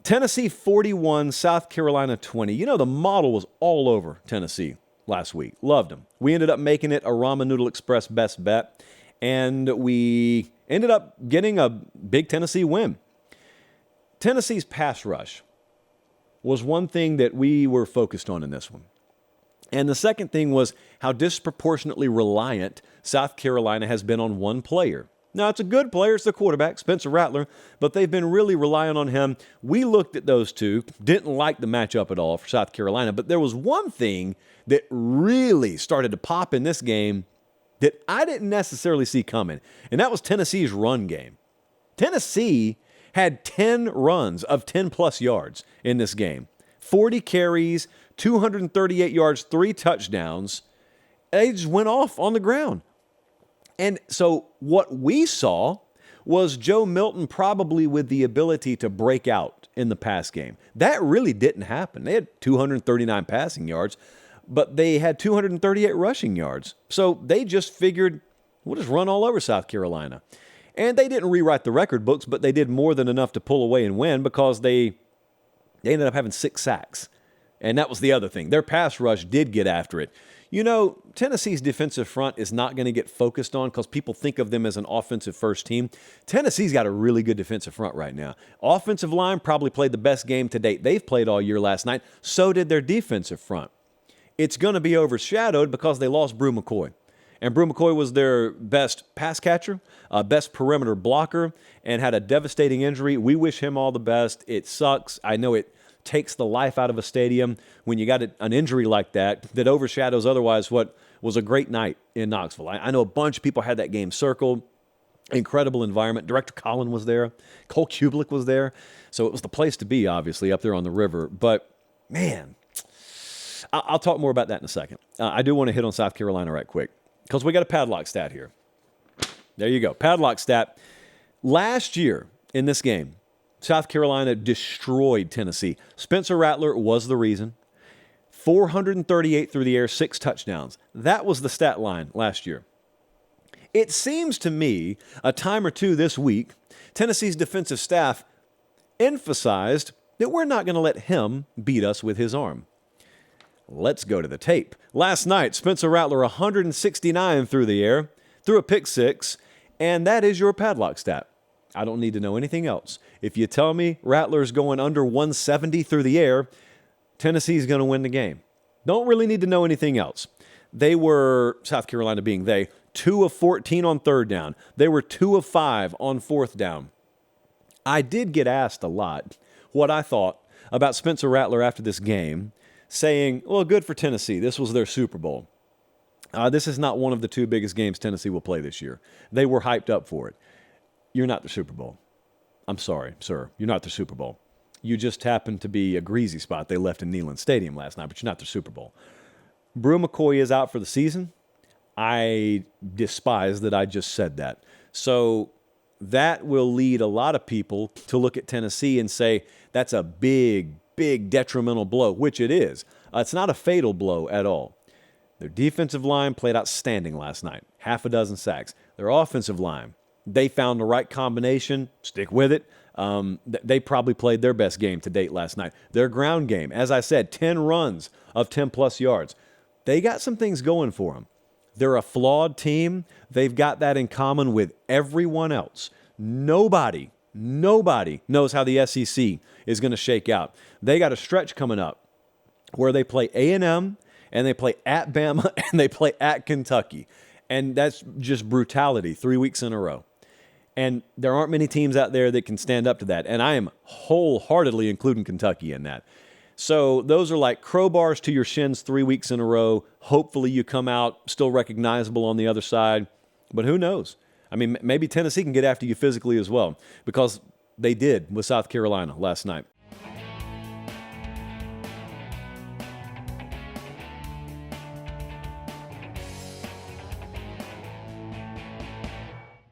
Tennessee 41, South Carolina 20. You know, the model was all over Tennessee last week. Loved them. We ended up making it a Ramen Noodle Express best bet, and we ended up getting a big Tennessee win. Tennessee's pass rush was one thing that we were focused on in this one. And the second thing was how disproportionately reliant South Carolina has been on one player. Now, it's a good player. It's the quarterback, Spencer Rattler, but they've been really relying on him. We looked at those two, didn't like the matchup at all for South Carolina, but there was one thing that really started to pop in this game that I didn't necessarily see coming, and that was Tennessee's run game. Tennessee had 10 runs of 10-plus yards in this game. 40 carries, 238 yards, 3 touchdowns. They just went off on the ground. And so what we saw was Joe Milton probably with the ability to break out in the pass game. That really didn't happen. They had 239 passing yards, but they had 238 rushing yards. So they just figured, we'll just run all over South Carolina. And they didn't rewrite the record books, but they did more than enough to pull away and win because they ended up having 6 sacks. And that was the other thing. Their pass rush did get after it. You know, Tennessee's defensive front is not going to get focused on because people think of them as an offensive first team. Tennessee's got a really good defensive front right now. Offensive line probably played the best game to date they've played all year last night. So did their defensive front. It's going to be overshadowed because they lost Brew McCoy. And Brew McCoy was their best pass catcher, best perimeter blocker, and had a devastating injury. We wish him all the best. It sucks. I know it takes the life out of a stadium when you got an injury like that overshadows otherwise what was a great night in Knoxville. I know a bunch of people had that game circled. Incredible environment. Director Colin was there. Cole Kublik was there. So it was the place to be, obviously, up there on the river. But, man, I'll talk more about that in a second. I do want to hit on South Carolina right quick because we got a padlock stat here. There you go. Padlock stat. Last year in this game, South Carolina destroyed Tennessee. Spencer Rattler was the reason. 438 through the air, 6 touchdowns. That was the stat line last year. It seems to me a time or two this week, Tennessee's defensive staff emphasized that we're not going to let him beat us with his arm. Let's go to the tape. Last night, Spencer Rattler 169 through the air, threw a pick 6, and that is your padlock stat. I don't need to know anything else. If you tell me Rattler's going under 170 through the air, Tennessee's going to win the game. Don't really need to know anything else. They were, South Carolina being they, 2 of 14 on 3rd down. They were 2 of 5 on 4th down. I did get asked a lot what I thought about Spencer Rattler after this game, saying, well, good for Tennessee. This was their Super Bowl. This is not one of the 2 biggest games Tennessee will play this year. They were hyped up for it. You're not the Super Bowl. I'm sorry, sir. You're not the Super Bowl. You just happened to be a greasy spot they left in Neyland Stadium last night, but you're not the Super Bowl. Brew McCoy is out for the season. I despise that I just said that. So that will lead a lot of people to look at Tennessee and say, that's a big, big detrimental blow, which it is. It's not a fatal blow at all. Their defensive line played outstanding last night. 6 sacks. Their offensive line, they found the right combination. Stick with it. They probably played their best game to date last night. Their ground game, as I said, 10 runs of 10-plus yards. They got some things going for them. They're a flawed team. They've got that in common with everyone else. Nobody knows how the SEC is going to shake out. They got a stretch coming up where they play A&M, and they play at Bama, and they play at Kentucky. And that's just brutality 3 weeks in a row. And there aren't many teams out there that can stand up to that. And I am wholeheartedly including Kentucky in that. So those are like crowbars to your shins 3 weeks in a row. Hopefully you come out still recognizable on the other side. But who knows? I mean, maybe Tennessee can get after you physically as well, because they did with South Carolina last night.